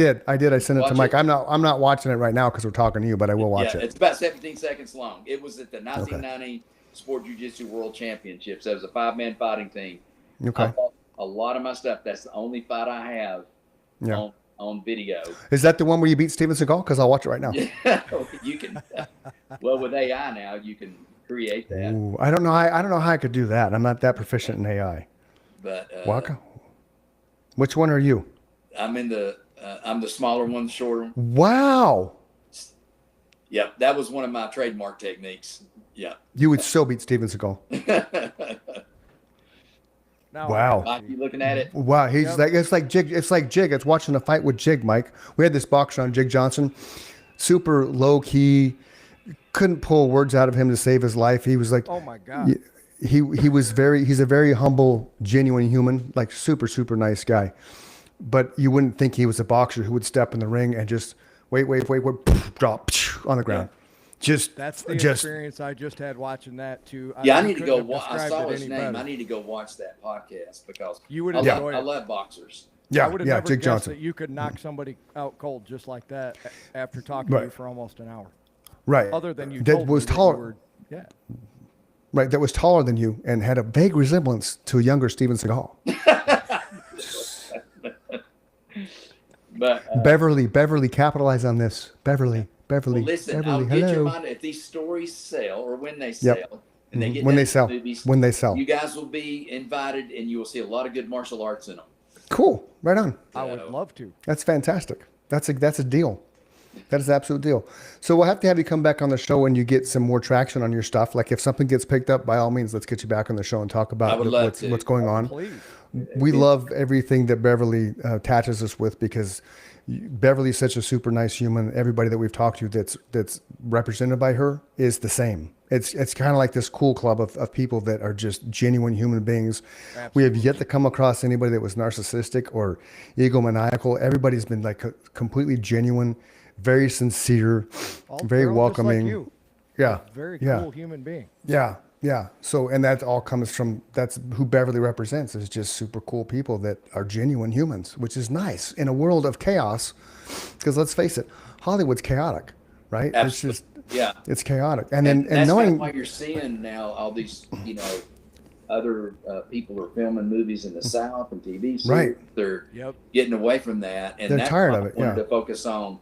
sent it Watch to Mike. it. I'm not watching it right now because we're talking to you, but I will watch Yeah, it. it's about 17 seconds long. It was at the 1990 Sport Jiu-Jitsu World Championships. That was a 5-man fighting team. Okay. I bought a lot of my stuff. That's the only fight I have Yeah. on video. Is that the one where you beat Steven Seagal? Because I'll watch it right now. You can, well, with AI now, you can create that. Ooh, I don't know. I don't know how I could do that. I'm not that proficient in AI. But Waka? Which one are you? I'm the smaller one, the shorter one. Wow. Yep, that was one of my trademark techniques. Yeah. You would still beat Steven Seagal. Now, Wow. Mike, you looking at it? Wow, he's Yep. like it's like Jig. It's like Jig. It's watching a fight with Jig, Mike. We had this boxer on Jig Johnson, super low key, couldn't pull words out of him to save his life. He was like, oh, my God. he's a very humble, genuine human, like super nice guy. But you wouldn't think he was a boxer who would step in the ring and just wait, drop on the ground. That's the experience I just had watching that, too. Yeah, I need to couldn't go. have I described saw it his any name. better. I need to go watch that podcast because You would I enjoy love, it. I love boxers. Yeah, I would have yeah, never Jig guessed Johnson. that you could knock somebody out cold just like that after talking to Right. you for almost an hour. Right. Other than you that told was me that you taller. were- yeah. Right, that was taller than you and had a vague resemblance to a younger Steven Seagal. But Beverly, capitalize on this. Beverly, well, listen, Beverly, I'll get your hello. mind if these stories sell or when they sell, Yep. and they get When down they to sell. movies, When they sell. you guys will be invited, and you will see a lot of good martial arts in them. Cool. Right on. I would love to. That's fantastic. That's a deal. That is an absolute deal. So we'll have to have you come back on the show when you get some more traction on your stuff. Like if something gets picked up, by all means, let's get you back on the show and talk I about would love to. what's going on. Please. We love everything that Beverly attaches us with because Beverly's such a super nice human. Everybody that we've talked to that's represented by her is the same. It's kind of like this cool club of people that are just genuine human beings. We have yet to come across anybody that was narcissistic or egomaniacal. Everybody's been like completely genuine, very sincere, very They're all just like welcoming. you. Yeah. Very yeah. cool human being. Yeah, yeah. So, and that all comes from, that's who Beverly represents, is just super cool people that are genuine humans, which is nice in a world of chaos. Because let's face it, Hollywood's chaotic, right? Absolutely. It's just, Yeah. it's chaotic. And then, and that's knowing, kind of why you're seeing now all these, other people are filming movies in the South and TV series. Right. They're Yep. getting away from that, and They're that's tired why of I it, wanted yeah. to focus on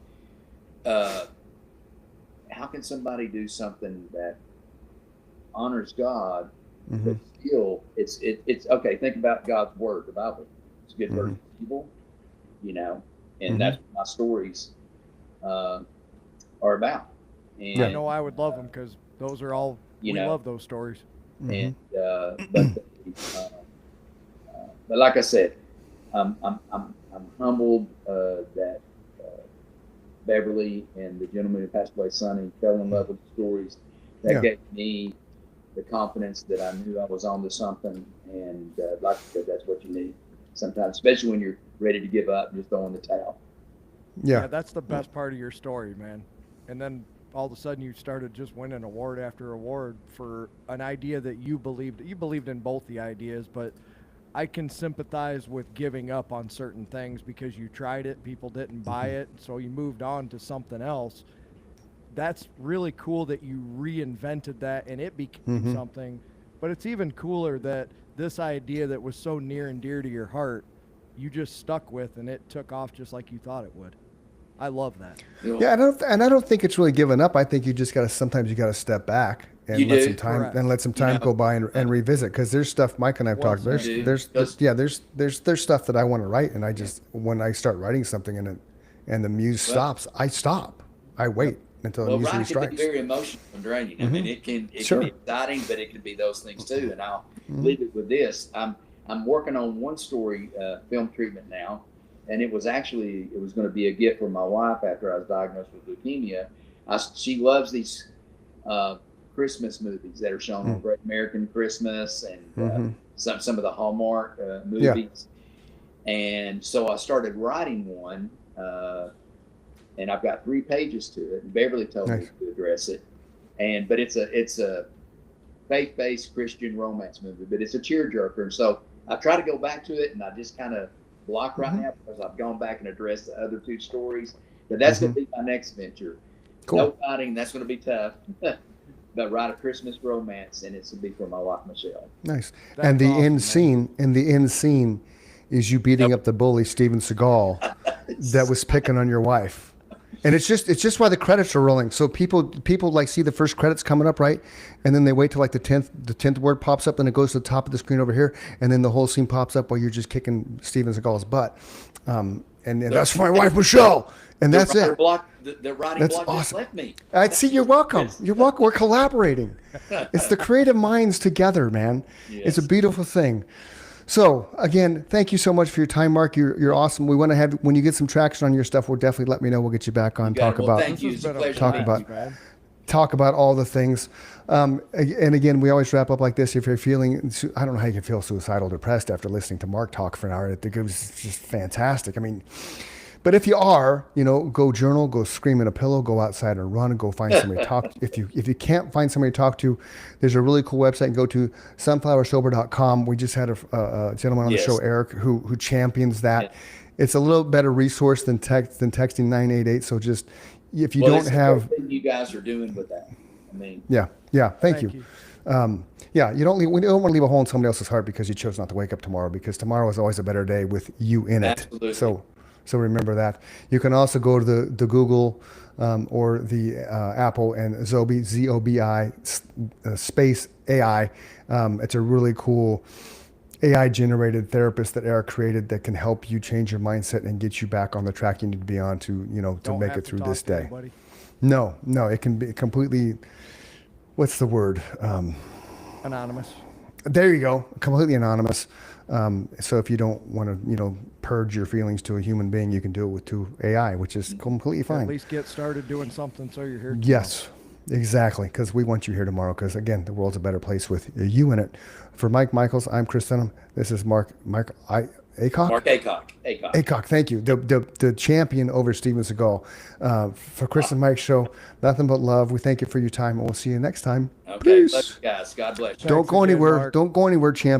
how can somebody do something that honors God, but still it's okay. Think about God's word, the Bible. It's good versus evil, and that's what my stories are about. And I know I would love them because those are all we love those stories. and but like I said, I'm humbled that Beverly and the gentleman who passed away, Sonny, fell in love with the stories. That gave me the confidence that I knew I was onto something. And like I said, that's what you need sometimes, especially when you're ready to give up and just throw in the towel. yeah. That's the best part of your story, man. And then all of a sudden you started just winning award after award for an idea that you believed in both the ideas, but I can sympathize with giving up on certain things because you tried it, people didn't buy it, so you moved on to something else. That's really cool that you reinvented that and it became something, but it's even cooler that this idea that was so near and dear to your heart, you just stuck with and it took off just like you thought it would. I love that. Yeah, I don't think it's really giving up. I think you just sometimes you got to step back and You let do. some time Correct. and let some time go by and revisit, because there's stuff Mike and I've Well talked. said. There's stuff that I want to write, and I just, when I start writing something and the muse stops, I stop. I wait until the Well, muse writing can be strikes. very emotional and draining. I mean, it can Sure. be exciting, but it could be those things too. And I'll leave it with this. I'm working on one story, film treatment now, and it was going to be a gift for my wife after I was diagnosed with leukemia. She loves these Christmas movies that are shown on Great American Christmas and some of the Hallmark movies. And so I started writing one, and I've got 3 pages to it. And Beverly told me to address it, but it's a faith-based Christian romance movie, but it's a tearjerker. And so I try to go back to it, and I just kind of block right now because I've gone back and addressed the other 2 stories. But that's going to be my next venture. Cool. No fighting, that's going to be tough. But write a Christmas romance, and it's going to be for my wife, Michelle. Nice. That's And the awesome, end scene is you beating up the bully Steven Seagal that was picking on your wife. And it's just why the credits are rolling. So people like see the first credits coming up, right? And then they wait till like the 10th word pops up, and it goes to the top of the screen over here, and then the whole scene pops up while you're just kicking Steven Seagal's butt. And that's my wife, Michelle. And that's it. The writing That's block just awesome. left me. I see. You're welcome. You're welcome. We're collaborating. It's the creative minds together, man. It's a beautiful thing. So again, thank you so much for your time, Mark. You're awesome. We want to have, when you get some traction on your stuff, we'll definitely let me know. We'll get you back on, Thank you. This It's a has been a pleasure. talk meeting about- you. man. talk about all the things. And again, we always wrap up like this. If you're feeling, I don't know how you can feel suicidal, depressed after listening to Mark talk for an hour. It was just fantastic. I mean, but if you are, go journal, go scream in a pillow, go outside and run, go find somebody to talk to. If you can't find somebody to talk to, there's a really cool website. Go to sunflowersober.com. We just had a gentleman on the show, Eric, who champions that. Yeah. It's a little better resource than texting 988. So just, if you don't it's the have, great thing you guys are doing with that. I mean, yeah. Thank you. You don't want to leave a hole in somebody else's heart because you chose not to wake up tomorrow, because tomorrow is always a better day with you in it. Absolutely. So remember that. You can also go to the Google or the Apple and Zobi, Z-O-B-I, space AI. It's a really cool AI-generated therapist that Eric created that can help you change your mindset and get you back on the track you need to be on to, to Don't make have it to through talk this to day. anybody. No, it can be completely, what's the word? Anonymous. There you go, completely anonymous. So if you don't want to, purge your feelings to a human being, you can do it to AI, which is completely At fine. least get started doing something so you're here. tomorrow. Yes, exactly. Because we want you here tomorrow. Because again, the world's a better place with you in it. For Mike Michaels, I'm Chris Denham. This is Mark Aycock. Mark Aycock. Aycock, thank you. The champion over Steven Seagal. For Chris and Mike's show, nothing but love. We thank you for your time, and we'll see you next time. Okay, Peace. love you guys. God bless you. Don't Thanks go again, anywhere. Mark. Don't go anywhere, champion.